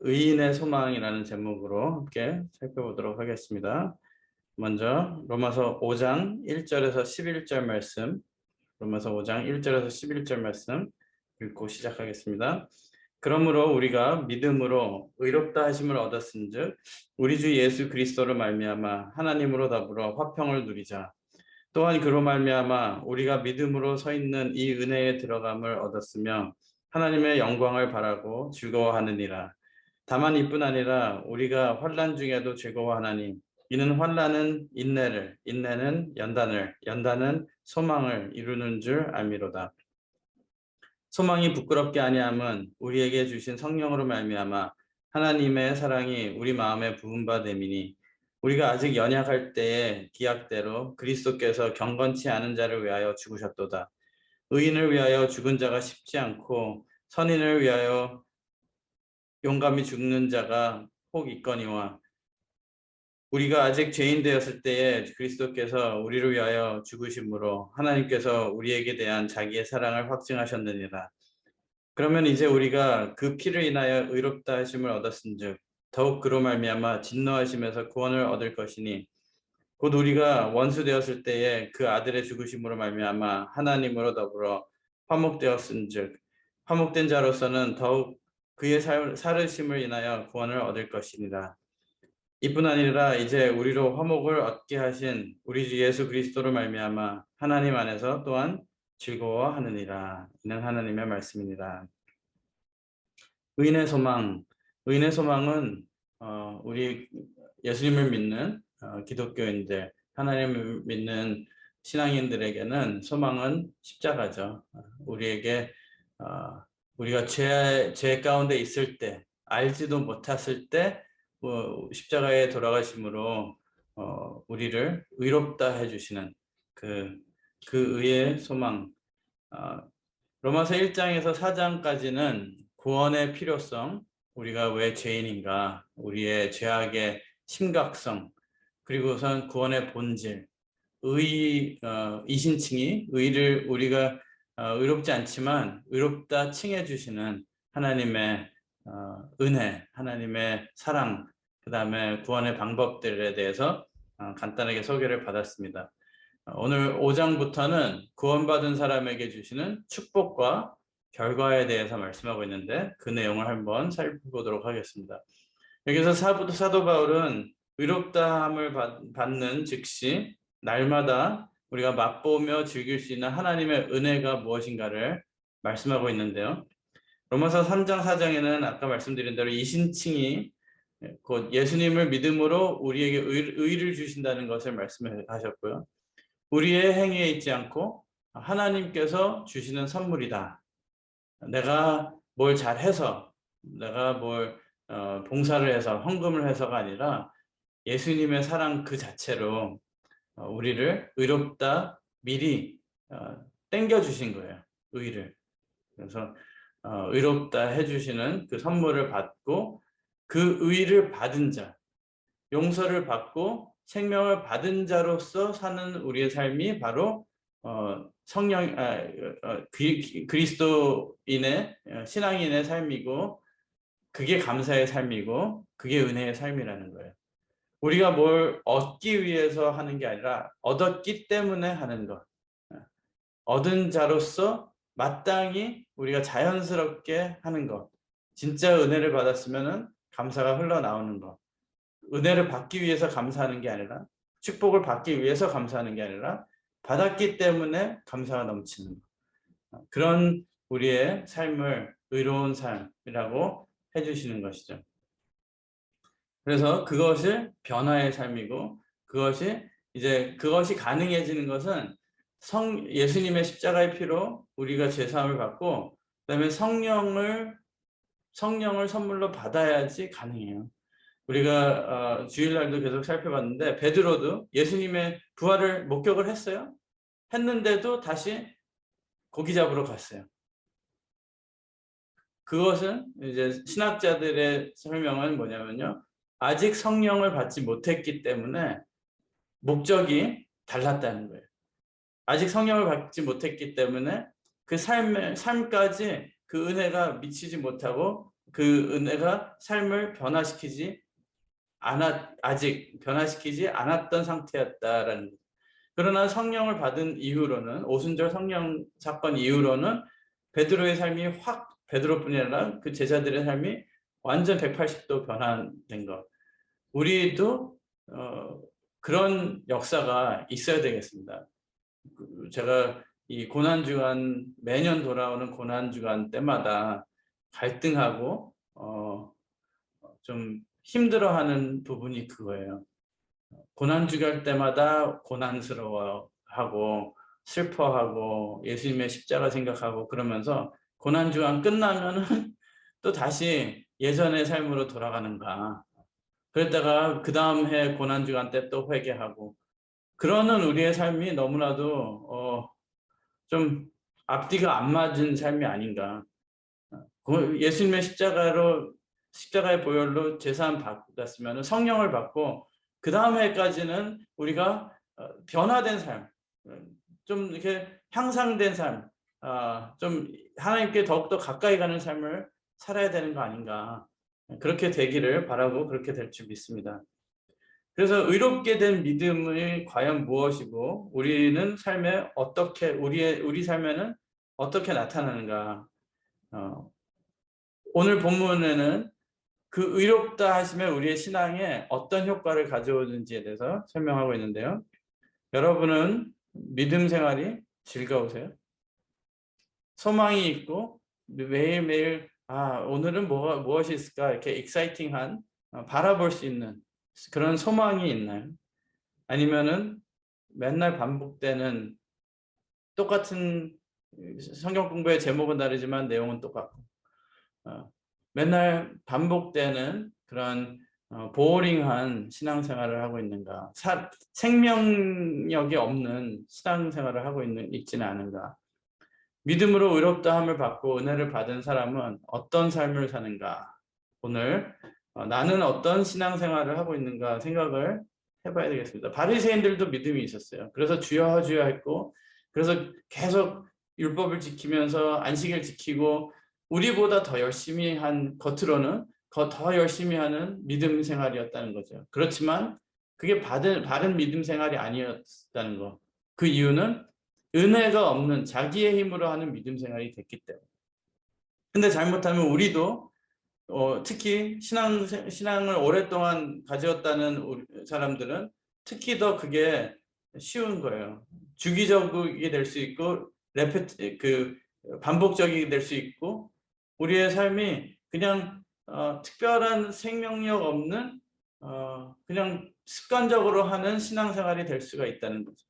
의인의 소망이라는 제목으로 함께 살펴보도록 하겠습니다. 먼저 로마서 5장 1절에서 11절 말씀, 로마서 5장 1절에서 11절 말씀 읽고 시작하겠습니다. 그러므로 우리가 믿음으로 의롭다 하심을 얻었은즉 우리 주 예수 그리스도로 말미암아 하나님으로 더불어 화평을 누리자. 또한 그로 말미암아 우리가 믿음으로 서 있는 이 은혜에 들어감을 얻었으며 하나님의 영광을 바라고 즐거워하느니라. 다만 이뿐 아니라 우리가 환난 중에도 즐거워하나니 이는 환난은 인내를, 인내는 연단을, 연단은 소망을 이루는 줄 알미로다. 소망이 부끄럽게 아니함은 우리에게 주신 성령으로 말미암아 하나님의 사랑이 우리 마음에 부은 바 됨이니 우리가 아직 연약할 때에 기약대로 그리스도께서 경건치 않은 자를 위하여 죽으셨도다. 의인을 위하여 죽은 자가 쉽지 않고 선인을 위하여 용감히 죽는 자가 혹 있거니와 우리가 아직 죄인 되었을 때에 그리스도께서 우리를 위하여 죽으심으로 하나님께서 우리에게 대한 자기의 사랑을 확증하셨느니라. 그러면 이제 우리가 그 피를 인하여 의롭다 하심을 얻었은즉 더욱 그로 말미암아 진노하심에서 구원을 얻을 것이니 곧 우리가 원수 되었을 때에 그 아들의 죽으심으로 말미암아 하나님으로 더불어 화목되었은즉 화목된 자로서는 더욱 그의 살으심을 인하여 구원을 얻을 것이니라. 이뿐 아니라 이제 우리로 화목을 얻게 하신 우리 주 예수 그리스도로 말미암아 하나님 안에서 또한 즐거워하느니라. 이는 하나님의 말씀입니다. 의인의 소망, 의인의 소망은 우리 예수님을 믿는 기독교인들, 하나님을 믿는 신앙인들에게는 소망은 십자가죠. 우리에게 우리가 죄 가운데 있을 때, 알지도 못했을 때 십자가에 돌아가심으로 우리를 의롭다 해주시는 그 의의 소망. 로마서 1장에서 4장까지는 구원의 필요성, 우리가 왜 죄인인가, 우리의 죄악의 심각성, 그리고선 구원의 본질, 이신칭이 의를 우리가 의롭지 않지만 의롭다 칭해 주시는 하나님의 은혜, 하나님의 사랑, 그 다음에 구원의 방법들에 대해서 간단하게 소개를 받았습니다. 오늘 5장부터는 구원받은 사람에게 주시는 축복과 결과에 대해서 말씀하고 있는데 그 내용을 한번 살펴보도록 하겠습니다. 여기서 사도 바울은 의롭다함을 받는 즉시 날마다 우리가 맛보며 즐길 수 있는 하나님의 은혜가 무엇인가를 말씀하고 있는데요. 로마서 3장 4장에는 아까 말씀드린 대로 이신칭이 곧 예수님을 믿음으로 우리에게 의를 주신다는 것을 말씀하셨고요. 우리의 행위에 있지 않고 하나님께서 주시는 선물이다. 내가 뭘 잘해서, 내가 뭘 봉사를 해서, 헌금을 해서가 아니라 예수님의 사랑 그 자체로 우리를 의롭다 미리 땡겨주신 거예요. 의를. 그래서 의롭다 해주시는 그 선물을 받고 그 의를 받은 자, 용서를 받고 생명을 받은 자로서 사는 우리의 삶이 바로 그리스도인의 신앙인의 삶이고 그게 감사의 삶이고 그게 은혜의 삶이라는 거예요. 우리가 뭘 얻기 위해서 하는 게 아니라 얻었기 때문에 하는 것. 얻은 자로서 마땅히 우리가 자연스럽게 하는 것. 진짜 은혜를 받았으면 감사가 흘러나오는 것. 은혜를 받기 위해서 감사하는 게 아니라 축복을 받기 위해서 감사하는 게 아니라 받았기 때문에 감사가 넘치는 것. 그런 우리의 삶을 의로운 삶이라고 해주시는 것이죠. 그래서 그것이 변화의 삶이고 그것이 가능해지는 것은 예수님의 십자가의 피로 우리가 죄사함을 받고 그다음에 성령을 선물로 받아야지 가능해요. 우리가 주일날도 계속 살펴봤는데 베드로도 예수님의 부활을 목격을 했어요. 했는데도 다시 고기 잡으러 갔어요. 그것은 이제 신학자들의 설명은 뭐냐면요. 아직 성령을 받지 못했기 때문에 목적이 달랐다는 거예요. 아직 성령을 받지 못했기 때문에 그 삶까지 그 은혜가 미치지 못하고 그 은혜가 삶을 변화시키지 아직 변화시키지 않았던 상태였다라는 거죠. 그러나 성령을 받은 이후로는, 오순절 성령 사건 이후로는 베드로의 삶이 베드로뿐이 아니라 그 제자들의 삶이 완전 180도 변화된 것. 우리도 그런 역사가 있어야 되겠습니다. 제가 이 고난주간, 매년 돌아오는 고난주간 때마다 갈등하고 좀 힘들어하는 부분이 그거예요. 고난주간 때마다 고난스러워하고 슬퍼하고 예수님의 십자가 생각하고 그러면서 고난주간 끝나면은 또 다시 예전의 삶으로 돌아가는가. 그랬다가 그 다음 해 고난주간 때 또 회개하고 그러는 우리의 삶이 너무나도 좀 앞뒤가 안 맞은 삶이 아닌가. 예수님의 십자가의 보혈로 제사함 받았으면 성령을 받고 그 다음 해까지는 우리가 변화된 삶, 좀 이렇게 향상된 삶, 좀 하나님께 더욱더 가까이 가는 삶을 살아야 되는 거 아닌가. 그렇게 되기를 바라고 그렇게 될 줄 믿습니다. 그래서 의롭게 된 믿음이 과연 무엇이고 우리는 삶에 어떻게 우리 삶에는 어떻게 나타나는가. 오늘 본문에는 그 의롭다 하시면 우리의 신앙에 어떤 효과를 가져오는지에 대해서 설명하고 있는데요. 여러분은 믿음 생활이 즐거우세요? 소망이 있고 매일매일 오늘은 무엇이 있을까 이렇게 익사이팅한 바라볼 수 있는 그런 소망이 있나요? 아니면은 맨날 반복되는 똑같은 성경 공부의 제목은 다르지만 내용은 똑같고 맨날 반복되는 그런 보링한 신앙생활을 하고 있는가, 생명력이 없는 신앙생활을 하고 있지는 않은가. 믿음으로 의롭다함을 받고 은혜를 받은 사람은 어떤 삶을 사는가. 오늘 나는 어떤 신앙생활을 하고 있는가 생각을 해봐야 되겠습니다. 바리새인들도 믿음이 있었어요. 그래서 주여 주여 했고 그래서 계속 율법을 지키면서 안식일 지키고 우리보다 더 열심히 한 겉으로는 더 열심히 하는 믿음 생활이었다는 거죠. 그렇지만 그게 바른 믿음 생활이 아니었다는 거. 그 이유는 은혜가 없는 자기의 힘으로 하는 믿음 생활이 됐기 때문에. 근데 잘못하면 우리도 특히 신앙을 오랫동안 가졌다는 사람들은 특히 더 그게 쉬운 거예요. 주기적이게 될 수 있고 반복적이게 될 수 있고 우리의 삶이 그냥 특별한 생명력 없는 그냥 습관적으로 하는 신앙생활이 될 수가 있다는 거죠.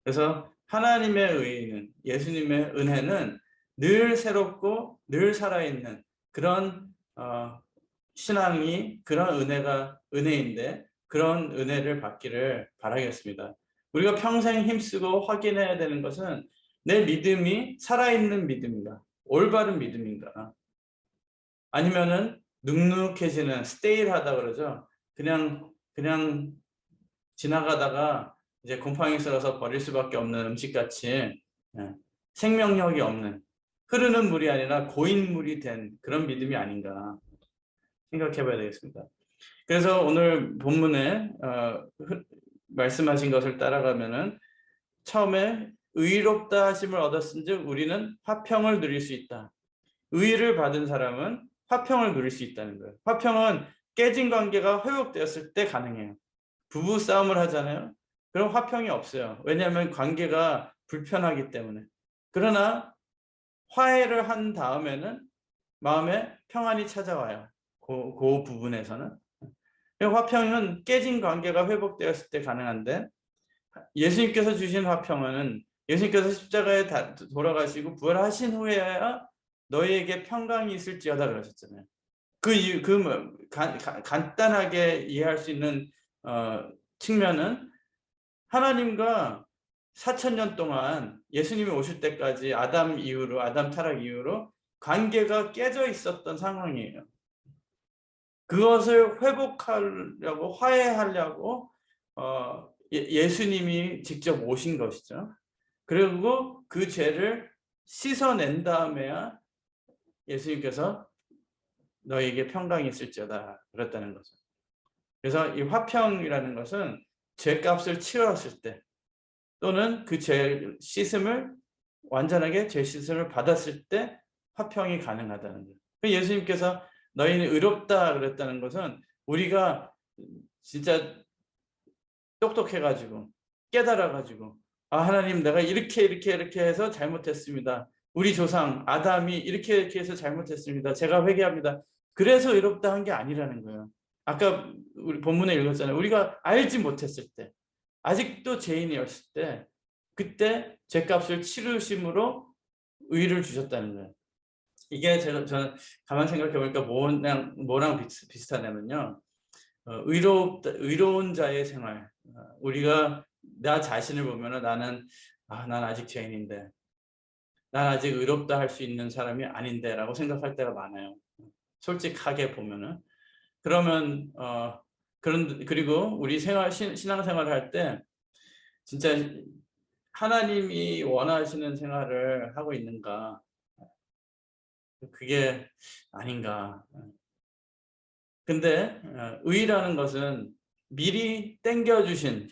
그래서 하나님의 의는 예수님의 은혜는 늘 새롭고 늘 살아있는 그런 신앙이 그런 은혜인데 그런 은혜를 받기를 바라겠습니다. 우리가 평생 힘쓰고 확인해야 되는 것은 내 믿음이 살아있는 믿음인가, 올바른 믿음인가, 아니면은 눅눅해지는 스테일하다 그러죠. 그냥 지나가다가 이제 곰팡이 쓸어서 버릴 수밖에 없는 음식같이 생명력이 없는 흐르는 물이 아니라 고인물이 된 그런 믿음이 아닌가 생각해 봐야 되겠습니다. 그래서 오늘 본문에 말씀하신 것을 따라가면은 처음에 의롭다 하심을 얻었은즉 우리는 화평을 누릴 수 있다. 의를 받은 사람은 화평을 누릴 수 있다는 거예요. 화평은 깨진 관계가 회복되었을 때 가능해요. 부부 싸움을 하잖아요. 그럼 화평이 없어요. 왜냐하면 관계가 불편하기 때문에. 그러나 화해를 한 다음에는 마음에 평안이 찾아와요. 그 부분에서는. 화평은 깨진 관계가 회복되었을 때 가능한데 예수님께서 주신 화평은 예수님께서 십자가에 돌아가시고 부활하신 후에야 너희에게 평강이 있을지어다 그러셨잖아요. 간단하게 이해할 수 있는 측면은 하나님과 4,000년 동안 예수님이 오실 때까지 아담 타락 이후로 관계가 깨져 있었던 상황이에요. 그것을 회복하려고 화해하려고 예수님이 직접 오신 것이죠. 그리고 그 죄를 씻어낸 다음에야 예수님께서 너에게 평강이 있을지어다 그랬다는 거죠. 그래서 이 화평이라는 것은 죄값을 치렀을 때 또는 그 죄 씻음을 완전하게 죄 씻음을 받았을 때 화평이 가능하다는 거예요. 예수님께서 너희는 의롭다 그랬다는 것은 우리가 진짜 똑똑해 가지고 깨달아 가지고 아 하나님 내가 이렇게 해서 잘못했습니다. 우리 조상 아담이 이렇게 해서 잘못했습니다. 제가 회개합니다. 그래서 의롭다 한 게 아니라는 거예요. 아까 우리 본문에 읽었잖아요. 우리가 알지 못했을 때 아직도 죄인이었을 때 그때 죄값을 치르심으로 의를 주셨다는 거예요. 이게 저는 가만 생각해 보니까 뭐랑 비슷하냐면요. 의로운 자의 생활. 우리가 나 자신을 보면은 난 아직 죄인인데, 난 아직 의롭다 할 수 있는 사람이 아닌데라고 생각할 때가 많아요. 솔직하게 보면은. 그러면 그리고 우리 신앙생활을 할 때 진짜 하나님이 원하시는 생활을 하고 있는가? 그게 아닌가? 근데 의라는 것은 미리 땡겨주신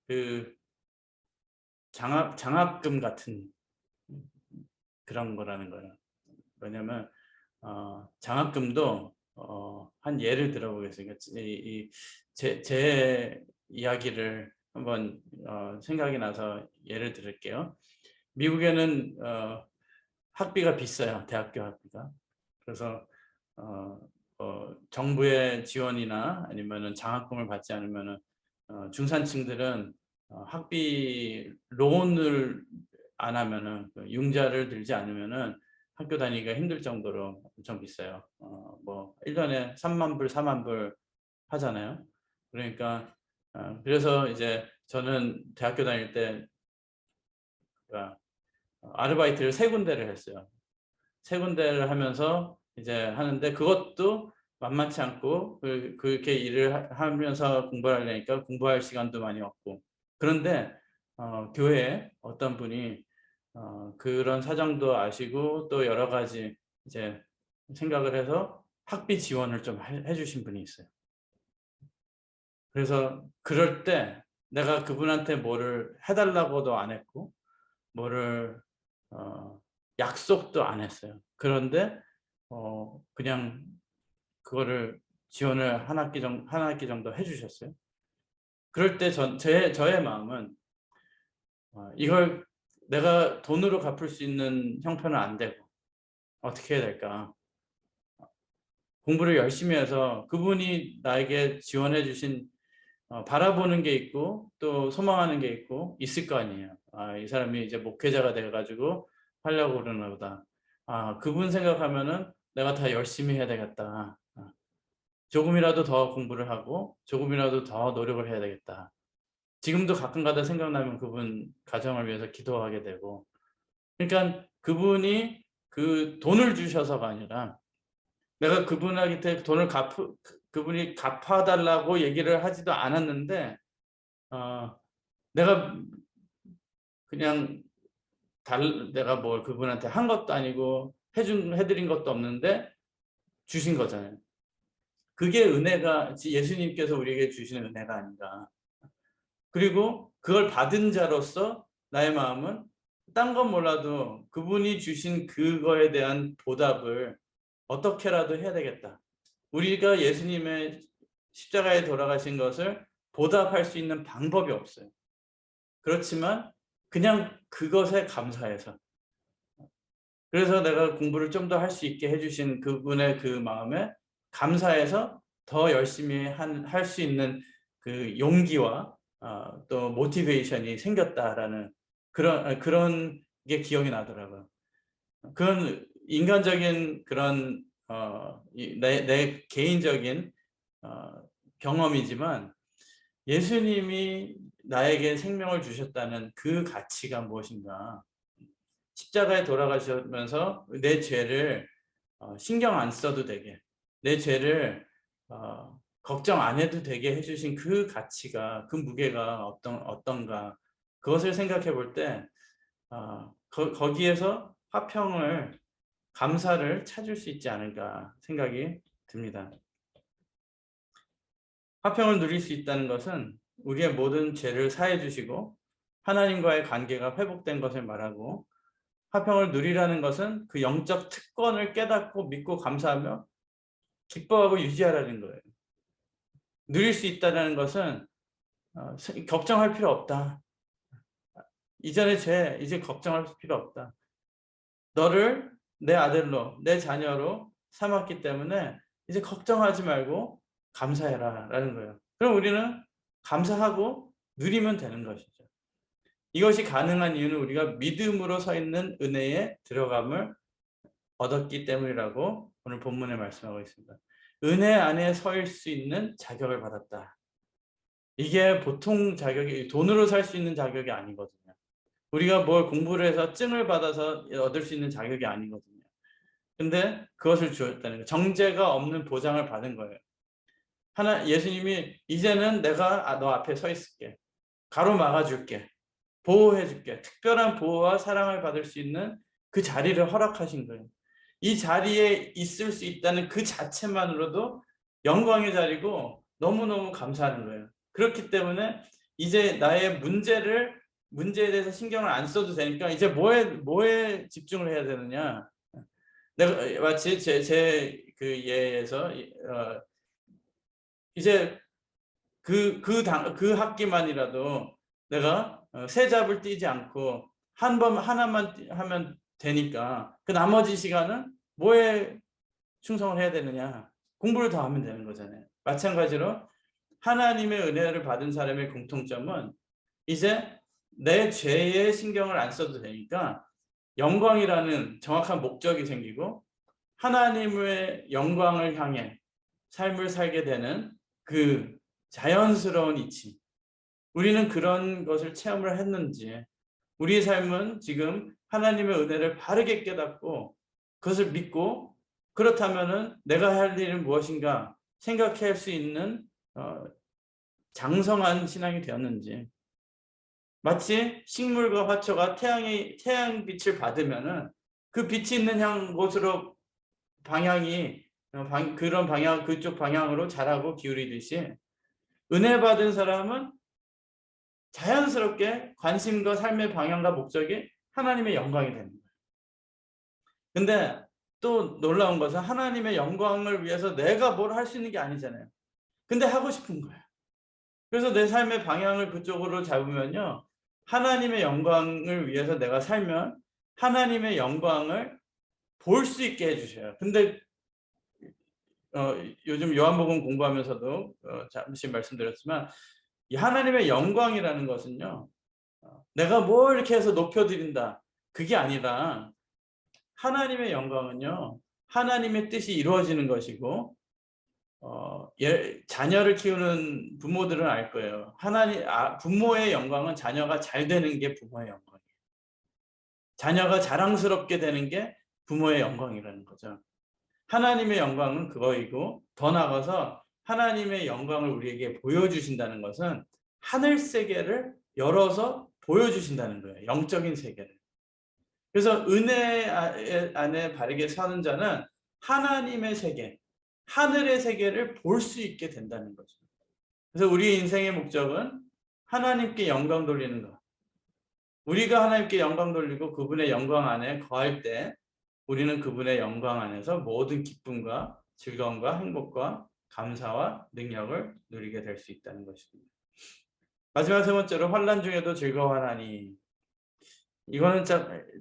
그 장학금 같은 그런 거라는 거예요. 왜냐하면 장학금도 한 예를 들어보겠습니다. 제 이야기를 한번 생각이 나서 예를 들을게요. 미국에는 학비가 비싸요. 대학교 학비가. 그래서 정부의 지원이나 아니면은 장학금을 받지 않으면은 중산층들은 학비 론을 안 하면은 융자를 들지 않으면은 학교 다니기가 힘들 정도로 엄청 비싸요. 뭐 1년에 3만 불, 4만 불 하잖아요. 그러니까 그래서 이제 저는 대학교 다닐 때 아르바이트를 3군데를 했어요. 3군데를 하면서 이제 하는데 그것도 만만치 않고 그렇게 일을 하면서 공부를 하려니까 공부할 시간도 많이 없고 그런데 교회에 어떤 분이 그런 사정도 아시고 또 여러 가지 이제 생각을 해서 학비 지원을 좀 해주신 분이 있어요. 그래서 그럴 때 내가 그분한테 뭐를 해달라고도 안 했고 뭐를 약속도 안 했어요. 그런데 그냥 그거를 지원을 한 학기 정도 해주셨어요. 그럴 때 저의 마음은 이걸 내가 돈으로 갚을 수 있는 형편은 안 되고 어떻게 해야 될까? 공부를 열심히 해서 그분이 나에게 지원해 주신 바라보는 게 있고 또 소망하는 게 있고 있을 거 아니에요. 이 사람이 이제 목회자가 돼가지고 하려고 그러나 보다. 그분 생각하면은 내가 다 열심히 해야 되겠다. 조금이라도 더 공부를 하고 조금이라도 더 노력을 해야 되겠다. 지금도 가끔가다 생각나면 그분 가정을 위해서 기도하게 되고 그러니까 그분이 그 돈을 주셔서가 아니라 내가 그분한테 그분이 갚아달라고 얘기를 하지도 않았는데 내가 그냥 내가 뭘 그분한테 한 것도 아니고 해드린 것도 없는데 주신 거잖아요. 그게 은혜가 예수님께서 우리에게 주시는 은혜가 아닌가. 그리고 그걸 받은 자로서 나의 마음은 딴 건 몰라도 그분이 주신 그거에 대한 보답을 어떻게라도 해야 되겠다. 우리가 예수님의 십자가에 돌아가신 것을 보답할 수 있는 방법이 없어요. 그렇지만 그냥 그것에 감사해서 그래서 내가 공부를 좀 더 할 수 있게 해주신 그분의 그 마음에 감사해서 더 열심히 할 수 있는 그 용기와 또 모티베이션이 생겼다라는 그런 게 기억이 나더라고요. 그런 인간적인 그런 내 개인적인 경험이지만 예수님이 나에게 생명을 주셨다는 그 가치가 무엇인가? 십자가에 돌아가시면서 내 죄를 신경 안 써도 되게 내 죄를 걱정 안 해도 되게 해주신 그 가치가 그 무게가 어떤가 그것을 생각해 볼 때 거기에서 화평을 감사를 찾을 수 있지 않을까 생각이 듭니다. 화평을 누릴 수 있다는 것은 우리의 모든 죄를 사해 주시고 하나님과의 관계가 회복된 것을 말하고, 화평을 누리라는 것은 그 영적 특권을 깨닫고 믿고 감사하며 기뻐하고 유지하라는 거예요. 누릴 수 있다는 것은 걱정할 필요 없다. 이전의 죄 이제 걱정할 필요 없다. 너를 내 아들로 내 자녀로 삼았기 때문에 이제 걱정하지 말고 감사해라 라는 거예요. 그럼 우리는 감사하고 누리면 되는 것이죠. 이것이 가능한 이유는 우리가 믿음으로 서 있는 은혜에 들어감을 얻었기 때문이라고 오늘 본문에 말씀하고 있습니다. 은혜 안에 설 수 있는 자격을 받았다. 이게 보통 자격이, 돈으로 살 수 있는 자격이 아니거든요. 우리가 뭘 공부를 해서 증을 받아서 얻을 수 있는 자격이 아니거든요. 근데 그것을 주었다는 거예요. 정죄가 없는 보장을 받은 거예요. 예수님이 이제는 내가 너 앞에 서 있을게. 가로막아줄게. 보호해줄게. 특별한 보호와 사랑을 받을 수 있는 그 자리를 허락하신 거예요. 이 자리에 있을 수 있다는 그 자체만으로도 영광의 자리고 너무너무 감사하는 거예요. 그렇기 때문에 이제 나의 문제에 대해서 신경을 안 써도 되니까 이제 뭐에 집중을 해야 되느냐. 내가 마치 제 그 예에서 이제 그 학기만이라도 내가 세 잡을 띄지 않고 하나만 하면 되니까 그 나머지 시간은 뭐에 충성을 해야 되느냐? 공부를 더 하면 되는 거잖아요. 마찬가지로 하나님의 은혜를 받은 사람의 공통점은 이제 내 죄에 신경을 안 써도 되니까 영광이라는 정확한 목적이 생기고 하나님의 영광을 향해 삶을 살게 되는 그 자연스러운 이치. 우리는 그런 것을 체험을 했는지, 우리의 삶은 지금 하나님의 은혜를 바르게 깨닫고 그것을 믿고, 그렇다면은 내가 할 일은 무엇인가 생각할 수 있는 장성한 신앙이 되었는지. 마치 식물과 화초가 태양빛을 받으면은 그 빛이 있는 곳으로 그쪽 방향으로 자라고 기울이듯이, 은혜 받은 사람은 자연스럽게 관심과 삶의 방향과 목적이 하나님의 영광이 되는 거예요. 근데 또 놀라운 것은 하나님의 영광을 위해서 내가 뭘 할 수 있는 게 아니잖아요. 근데 하고 싶은 거예요. 그래서 내 삶의 방향을 그쪽으로 잡으면요, 하나님의 영광을 위해서 내가 살면 하나님의 영광을 볼 수 있게 해주셔요. 근데 요즘 요한복음 공부하면서도 잠시 말씀드렸지만, 이 하나님의 영광이라는 것은요, 내가 뭘 이렇게 해서 높여드린다, 그게 아니라 하나님의 영광은요, 하나님의 뜻이 이루어지는 것이고, 자녀를 키우는 부모들은 알 거예요. 부모의 영광은 자녀가 잘 되는 게 부모의 영광이에요. 자녀가 자랑스럽게 되는 게 부모의 영광이라는 거죠. 하나님의 영광은 그거이고, 더 나아가서 하나님의 영광을 우리에게 보여주신다는 것은 하늘 세계를 열어서 보여주신다는 거예요. 영적인 세계를. 그래서 은혜 안에 바르게 사는 자는 하나님의 세계, 하늘의 세계를 볼 수 있게 된다는 거죠. 그래서 우리 인생의 목적은 하나님께 영광 돌리는 것. 우리가 하나님께 영광 돌리고 그분의 영광 안에 거할 때 우리는 그분의 영광 안에서 모든 기쁨과 즐거움과 행복과 감사와 능력을 누리게 될 수 있다는 것입니다. 마지막 세 번째로, 환난 중에도 즐거워하나니. 이거는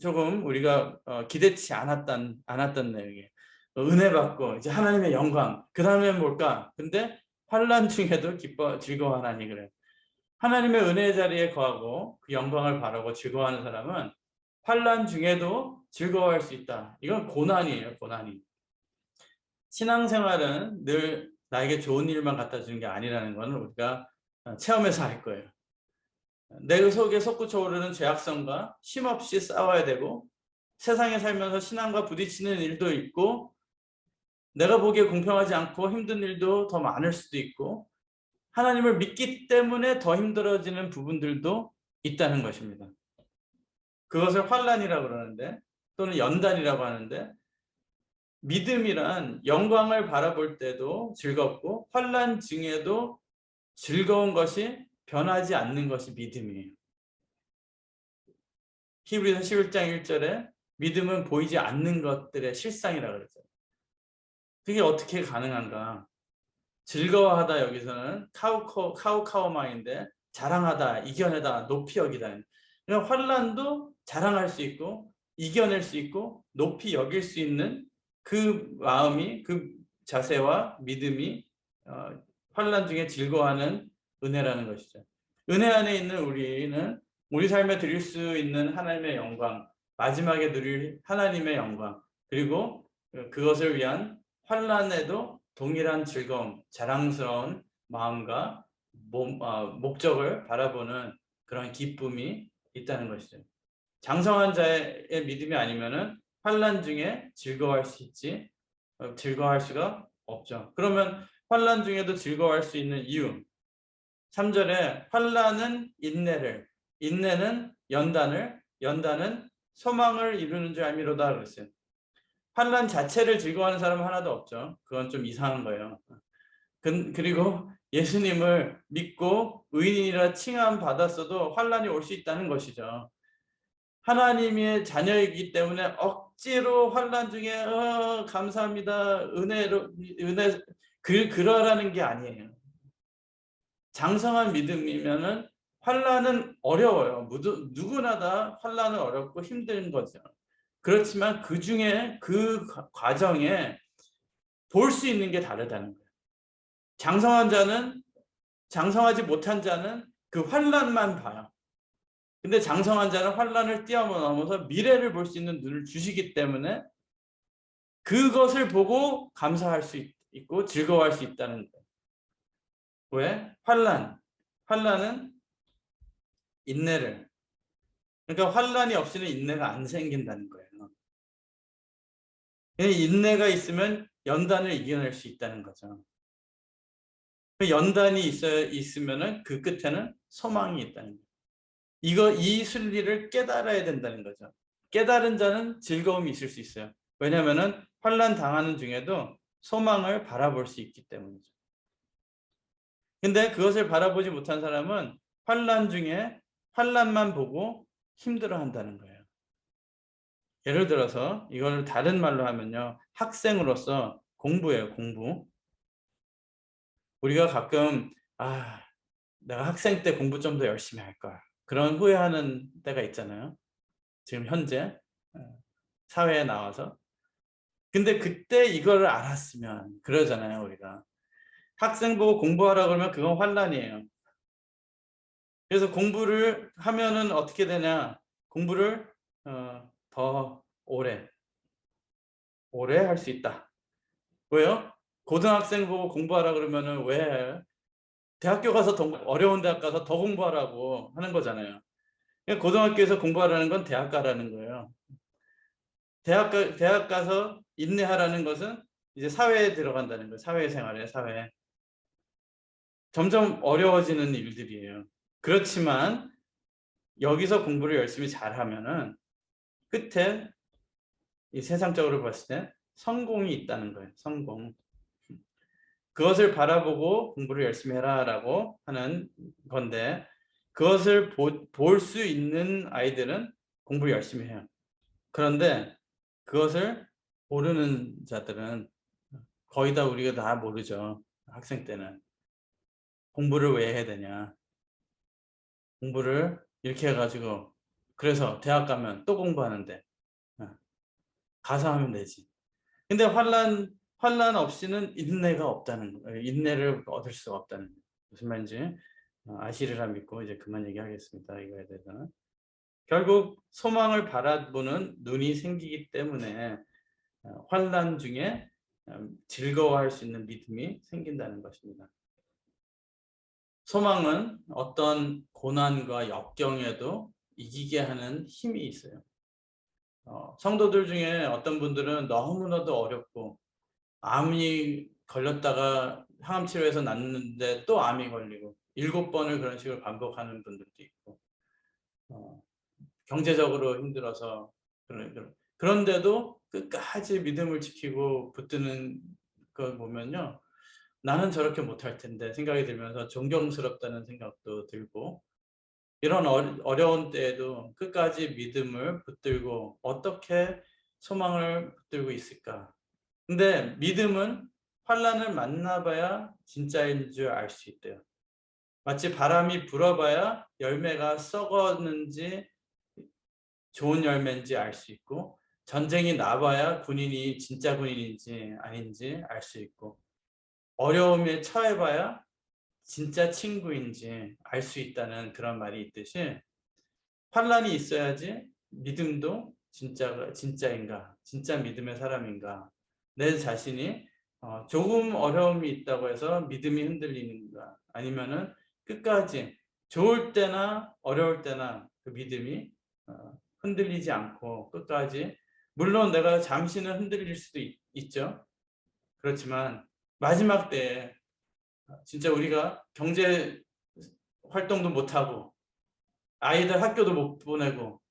조금 우리가 기대치 않았던 내용이에요. 은혜 받고 이제 하나님의 영광, 그 다음에 뭘까? 근데 환난 중에도 즐거워하나니 그래. 하나님의 은혜의 자리에 거하고 그 영광을 바라고 즐거워하는 사람은 환난 중에도 즐거워할 수 있다. 이건 고난이에요, 고난이. 신앙생활은 늘 나에게 좋은 일만 갖다 주는 게 아니라는 것은 우리가 체험해서 알 거예요. 내 속에 솟구쳐 오르는 죄악성과 쉼없이 싸워야 되고, 세상에 살면서 신앙과 부딪히는 일도 있고, 내가 보기에 공평하지 않고 힘든 일도 더 많을 수도 있고, 하나님을 믿기 때문에 더 힘들어지는 부분들도 있다는 것입니다. 그것을 환난이라고 그러는데, 또는 연단이라고 하는데, 믿음이란 영광을 바라볼 때도 즐겁고 환난 중에도 즐거운 것이 변하지 않는 것이 믿음이에요. 히브리서 11장 1절에 믿음은 보이지 않는 것들의 실상이라고 그랬어요. 그게 어떻게 가능한가? 즐거워하다 여기서는 카우카우마인데 자랑하다, 이겨내다, 높이 여기다. 그러니까 환난도 자랑할 수 있고 이겨낼 수 있고 높이 여길 수 있는 그 마음이, 그 자세와 믿음이 환난 중에 즐거워하는 은혜라는 것이죠. 은혜 안에 있는 우리는 우리 삶에 드릴 수 있는 하나님의 영광, 마지막에 누릴 하나님의 영광, 그리고 그것을 위한 환난에도 동일한 즐거움, 자랑스러운 마음과 목적을 바라보는 그런 기쁨이 있다는 것이죠. 장성한 자의 믿음이 아니면은 환난 중에 즐거워할 수 있지 즐거워할 수가 없죠. 그러면 환난 중에도 즐거워할 수 있는 이유 3절에 환난은 인내를, 인내는 연단을, 연단은 소망을 이루는 줄 알미로다 그랬어요. 환난 자체를 즐거워하는 사람은 하나도 없죠. 그건 좀 이상한 거예요. 그리고 예수님을 믿고 의인이라 칭함 받았어도 환난이 올 수 있다는 것이죠. 하나님의 자녀이기 때문에 억지로 환난 중에 감사합니다. 은혜 그러라는 게 아니에요. 장성한 믿음이면은 환난은 어려워요. 누구나 다 환난은 어렵고 힘든 거죠. 그렇지만 그 중에 그 과정에 볼 수 있는 게 다르다는 거예요. 장성하지 못한 자는 그 환난만 봐요. 근데 장성한 자는 환난을 뛰어넘어서 미래를 볼 수 있는 눈을 주시기 때문에 그것을 보고 감사할 수 있고 즐거워할 수 있다는 거예요. 왜? 환난은 인내를. 그러니까 환난이 없이는 인내가 안 생긴다는 거예요. 인내가 있으면 연단을 이겨낼 수 있다는 거죠. 연단이 있으면은 그 끝에는 소망이 있다는 거예요. 이 순리를 깨달아야 된다는 거죠. 깨달은 자는 즐거움이 있을 수 있어요. 왜냐하면은 환난 당하는 중에도 소망을 바라볼 수 있기 때문이죠. 근데 그것을 바라보지 못한 사람은 환난 중에 환난만 보고 힘들어한다는 거예요. 예를 들어서 이걸 다른 말로 하면요. 학생으로서 공부예요. 공부. 우리가 가끔 내가 학생 때 공부 좀 더 열심히 할 걸. 그런 후회하는 때가 있잖아요. 지금 현재 사회에 나와서. 근데 그때 이걸 알았으면 그러잖아요. 우리가. 학생 보고 공부하라 그러면 그건 환난이에요. 그래서 공부를 하면은 어떻게 되냐. 공부를 더 오래 할 수 있다. 왜요? 고등학생 보고 공부하라 그러면은 왜 대학교 가서 더 어려운 대학 가서 더 공부하라고 하는 거잖아요. 고등학교에서 공부하라는 건 대학 가라는 거예요. 대학 가서 인내하라는 것은 이제 사회에 들어간다는 거예요. 사회생활에 사회. 점점 어려워지는 일들이에요. 그렇지만 여기서 공부를 열심히 잘하면은 끝에 이 세상적으로 봤을 때 성공이 있다는 거예요. 성공. 그것을 바라보고 공부를 열심히 해라라고 하는 건데 그것을 볼 수 있는 아이들은 공부를 열심히 해요. 그런데 그것을 모르는 자들은 거의 다 우리가 다 모르죠. 학생 때는. 공부를 왜 해야 되냐. 공부를 이렇게 해가지고 그래서 대학 가면 또 공부하는데 가서 하면 되지. 근데 환난 없이는 인내가 없다는 거예요. 인내를 얻을 수가 없다는 거예요. 무슨 말인지 아시리라 믿고 이제 그만 얘기하겠습니다. 이거에 대해서는. 결국 소망을 바라보는 눈이 생기기 때문에 환난 중에 즐거워할 수 있는 믿음이 생긴다는 것입니다. 소망은 어떤 고난과 역경에도 이기게 하는 힘이 있어요. 성도들 중에 어떤 분들은 너무나도 어렵고 암이 걸렸다가 항암 치료해서 낫는데 또 암이 걸리고 7번을 그런 식으로 반복하는 분들도 있고 경제적으로 힘들어서 그런데도 끝까지 믿음을 지키고 붙드는 걸 보면요. 나는 저렇게 못할 텐데 생각이 들면서 존경스럽다는 생각도 들고, 이런 어려운 때에도 끝까지 믿음을 붙들고 어떻게 소망을 붙들고 있을까? 근데 믿음은 환란을 만나봐야 진짜인 줄 알 수 있대요. 마치 바람이 불어봐야 열매가 썩었는지 좋은 열매인지 알 수 있고, 전쟁이 나봐야 군인이 진짜 군인인지 아닌지 알 수 있고, 어려움에 처해봐야 진짜 친구인지 알 수 있다는 그런 말이 있듯이, 환란이 있어야지 믿음도 진짜인가, 진짜 믿음의 사람인가, 내 자신이 조금 어려움이 있다고 해서 믿음이 흔들리는가, 아니면은 끝까지 좋을 때나 어려울 때나 그 믿음이 흔들리지 않고 끝까지, 물론 내가 잠시는 흔들릴 수도 있죠. 그렇지만 마지막 때에 진짜 우리가 경제 활동도 못하고 아이들 학교도 못 보내고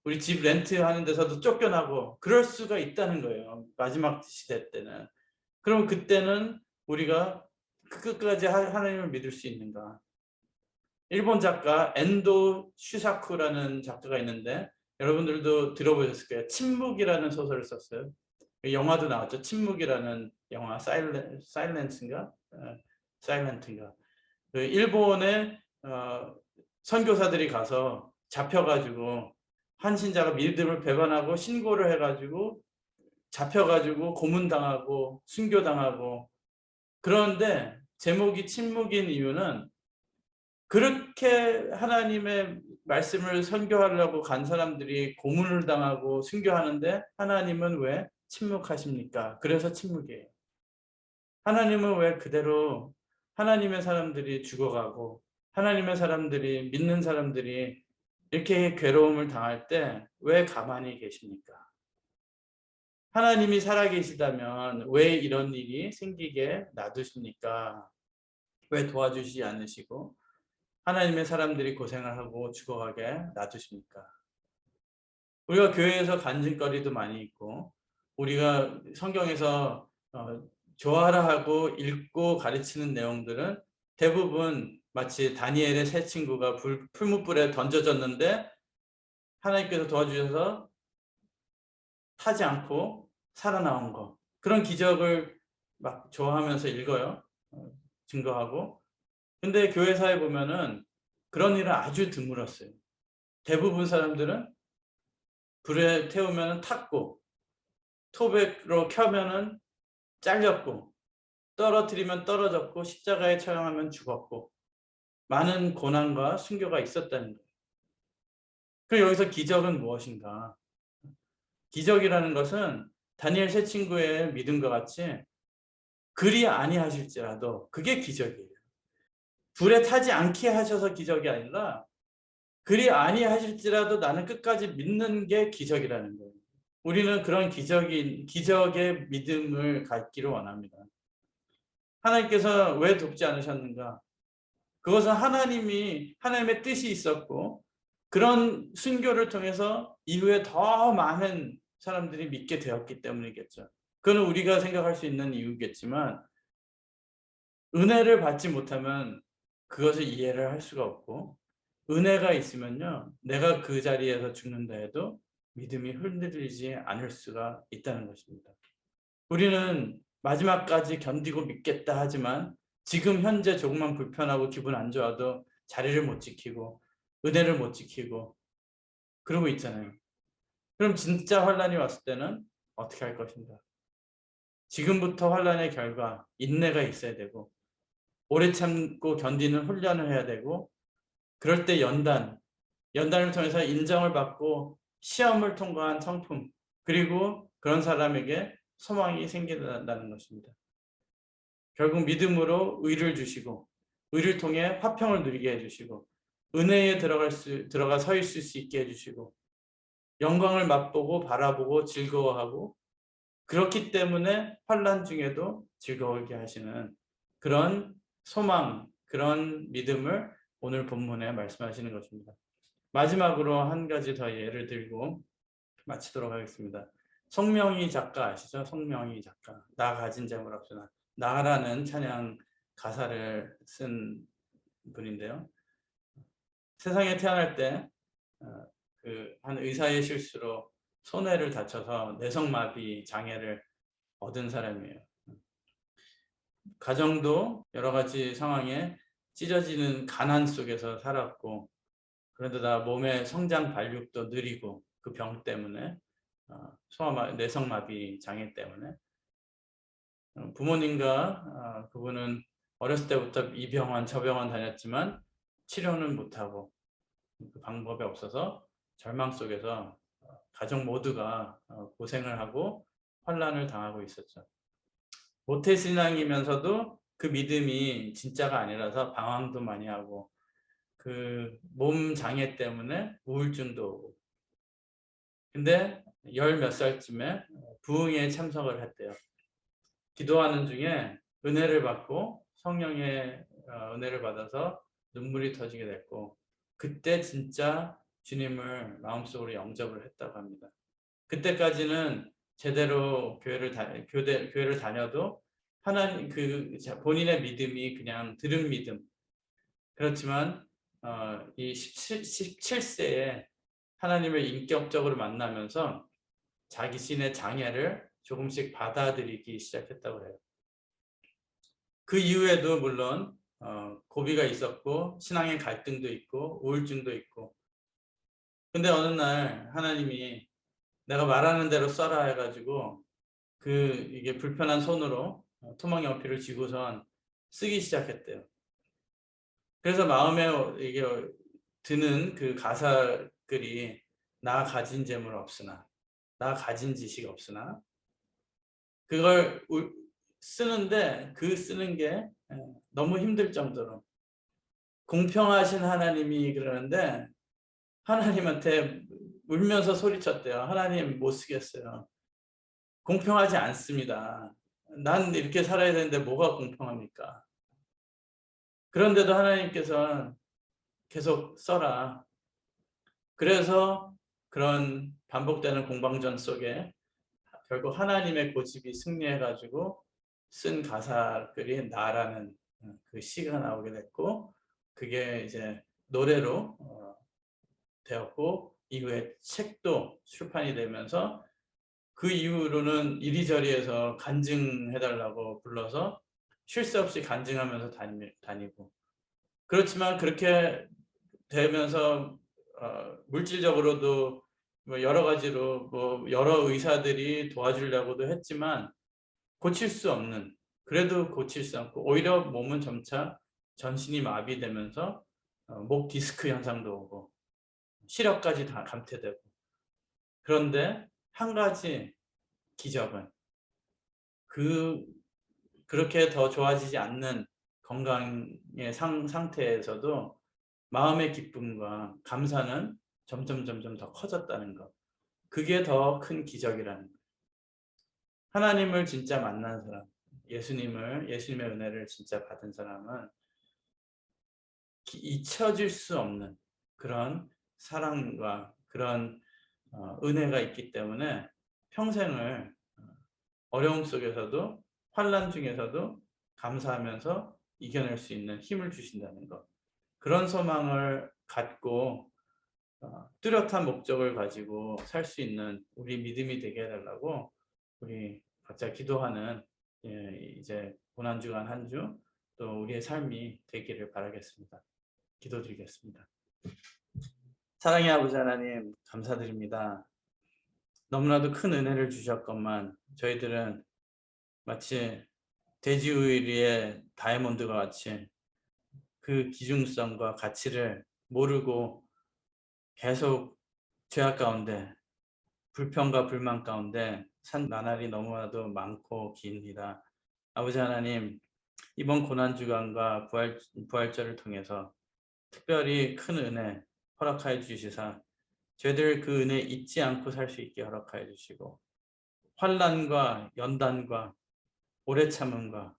우리 집 렌트하는 데서도 쫓겨나고 그럴 수가 있다는 거예요. 마지막 시대 때는. 그럼 그때는 우리가 끝까지 하나님을 믿을 수 있는가? 일본 작가 엔도 슈사쿠라는 작가가 있는데 여러분들도 들어보셨을 거예요. 침묵이라는 소설을 썼어요. 영화도 나왔죠. 침묵이라는 영화. 사일렌트인가? 사일렌트인가? 그 일본의 선교사들이 가서 잡혀가지고 한신자가 믿음을 배반하고 신고를 해가지고 잡혀가지고 고문당하고 순교당하고, 그런데 제목이 침묵인 이유는 그렇게 하나님의 말씀을 선교하려고 간 사람들이 고문을 당하고 순교하는데 하나님은 왜 침묵하십니까? 그래서 침묵이에요. 하나님은 왜 그대로 하나님의 사람들이 죽어가고 하나님의 사람들이, 믿는 사람들이 이렇게 괴로움을 당할 때 왜 가만히 계십니까? 하나님이 살아계시다면 왜 이런 일이 생기게 놔두십니까? 왜 도와주시지 않으시고 하나님의 사람들이 고생을 하고 죽어가게 놔두십니까? 우리가 교회에서 간증거리도 많이 있고 우리가 성경에서 좋아라 하고 읽고 가르치는 내용들은 대부분 마치 다니엘의 세 친구가 풀무불에 던져졌는데 하나님께서 도와주셔서 타지 않고 살아나온 거, 그런 기적을 막 좋아하면서 읽어요. 증거하고. 근데 교회사에 보면은 그런 일은 아주 드물었어요. 대부분 사람들은 불에 태우면 탔고, 토백으로 켜면은 잘렸고, 떨어뜨리면 떨어졌고, 십자가에 처형하면 죽었고, 많은 고난과 순교가 있었다는 거예요. 그럼 여기서 기적은 무엇인가? 기적이라는 것은 다니엘 세 친구의 믿음과 같이 그리 아니하실지라도 그게 기적이에요. 불에 타지 않게 하셔서 기적이 아니라 그리 아니하실지라도 나는 끝까지 믿는 게 기적이라는 거예요. 우리는 그런 기적의 믿음을 갖기를 원합니다. 하나님께서 왜 돕지 않으셨는가? 그것은 하나님의 뜻이 있었고, 그런 순교를 통해서 이후에 더 많은 사람들이 믿게 되었기 때문이겠죠. 그건 우리가 생각할 수 있는 이유겠지만, 은혜를 받지 못하면 그것을 이해를 할 수가 없고, 은혜가 있으면요, 내가 그 자리에서 죽는다 해도 믿음이 흔들리지 않을 수가 있다는 것입니다. 우리는 마지막까지 견디고 믿겠다 하지만 지금 현재 조금만 불편하고 기분 안 좋아도 자리를 못 지키고 은혜를 못 지키고 그러고 있잖아요. 그럼 진짜 환란이 왔을 때는 어떻게 할 것인가? 지금부터 환란의 결과 인내가 있어야 되고 오래 참고 견디는 훈련을 해야 되고, 그럴 때 연단을 통해서 인정을 받고 시험을 통과한 성품, 그리고 그런 사람에게 소망이 생긴다는 것입니다. 결국 믿음으로 의를 주시고 의를 통해 화평을 누리게 해주시고 은혜에 들어가 서 있을 수 있게 해주시고 영광을 맛보고 바라보고 즐거워하고, 그렇기 때문에 환난 중에도 즐거우게 하시는 그런 소망, 그런 믿음을 오늘 본문에 말씀하시는 것입니다. 마지막으로 한 가지 더 예를 들고 마치도록 하겠습니다. 송명희 작가 아시죠? 송명희 작가. 나 가진 재물 없으나. 나라는 찬양 가사를 쓴 분인데요. 세상에 태어날 때 그 한 의사의 실수로 손해를 다쳐서 내성마비 장애를 얻은 사람이에요. 가정도 여러 가지 상황에 찢어지는 가난 속에서 살았고, 그런데다 몸의 성장 발육도 느리고 그 병 때문에 내성마비 장애 때문에 부모님과 그분은 어렸을 때부터 이 병원 저 병원 다녔지만 치료는 못하고 그 방법이 없어서 절망 속에서 가족 모두가 고생을 하고 환난을 당하고 있었죠. 모태신앙이면서도 그 믿음이 진짜가 아니라서 방황도 많이 하고 그 몸 장애 때문에 우울증도 오고. 근데 열 몇 살쯤에 부흥회에 참석을 했대요. 기도하는 중에 은혜를 받고 성령의 은혜를 받아서 눈물이 터지게 됐고, 그때 진짜 주님을 마음속으로 영접을 했다고 합니다. 그때까지는 제대로 교회를 다녀도 하나님 본인의 믿음이 그냥 들은 믿음. 그렇지만 이 17세에 하나님을 인격적으로 만나면서 자기 신의 장애를 조금씩 받아들이기 시작했다고 해요. 그 이후에도 물론 고비가 있었고 신앙의 갈등도 있고 우울증도 있고, 근데 어느 날 하나님이 내가 말하는 대로 써라 해가지고 이게 불편한 손으로 토막 연필을 쥐고선 쓰기 시작했대요. 그래서 마음에 이게 드는 그 가사글이 나 가진 재물 없으나, 나 가진 지식 없으나, 그걸 쓰는데 그 쓰는 게 너무 힘들 정도로 공평하신 하나님이 그러는데 하나님한테 울면서 소리쳤대요. 하나님 못 쓰겠어요. 공평하지 않습니다. 난 이렇게 살아야 되는데 뭐가 공평합니까? 그런데도 하나님께서는 계속 써라. 그래서 그런 반복되는 공방전 속에 결국 하나님의 고집이 승리해가지고 쓴 가사글이 나라는 그 시가 나오게 됐고, 그게 이제 노래로 되었고, 이후에 책도 출판이 되면서 그 이후로는 이리저리에서 간증해달라고 불러서 쉴 새 없이 간증하면서 다니고, 그렇지만 그렇게 되면서 물질적으로도 뭐 여러 가지로 뭐 여러 의사들이 도와주려고도 했지만 고칠 수 없는, 그래도 고칠 수 없고 오히려 몸은 점차 전신이 마비되면서 목 디스크 현상도 오고 시력까지 다 감퇴되고. 그런데 한 가지 기적은 그렇게 더 좋아지지 않는 건강의 상태에서도 마음의 기쁨과 감사는 점점 더 커졌다는 것. 그게 더 큰 기적이라는 거예요. 하나님을 진짜 만난 사람, 예수님의 은혜를 진짜 받은 사람은 잊혀질 수 없는 그런 사랑과 그런 은혜가 있기 때문에 평생을 어려움 속에서도 환난 중에서도 감사하면서 이겨낼 수 있는 힘을 주신다는 것. 그런 소망을 갖고 뚜렷한 목적을 가지고 살 수 있는 우리 믿음이 되게 해달라고 우리 각자 기도하는 이제 고난주간 한 주 또 우리의 삶이 되기를 바라겠습니다. 기도드리겠습니다. 사랑의 아버지 하나님, 감사드립니다. 너무나도 큰 은혜를 주셨건만 저희들은 마치 돼지우유리의 다이아몬드와 같이 그 기중성과 가치를 모르고 계속 죄악 가운데, 불평과 불만 가운데 산 나날이 너무나도 많고 깁니다. 아버지 하나님, 이번 고난주간과 부활절을 통해서 특별히 큰 은혜 허락하여 주시사 저희들 그 은혜 잊지 않고 살 수 있게 허락하여 주시고, 환난과 연단과 오래 참음과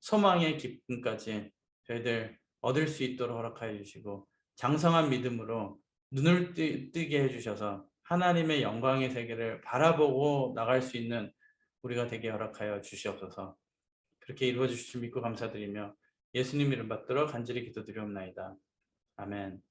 소망의 기쁨까지 저희들 얻을 수 있도록 허락하여 주시고, 장성한 믿음으로 눈을 뜨게 해주셔서 하나님의 영광의 세계를 바라보고 나갈 수 있는 우리가 되게 허락하여 주시옵소서. 그렇게 이루어 주실 줄 믿고 감사드리며 예수님 이름 받들어 간절히 기도드리옵나이다. 아멘.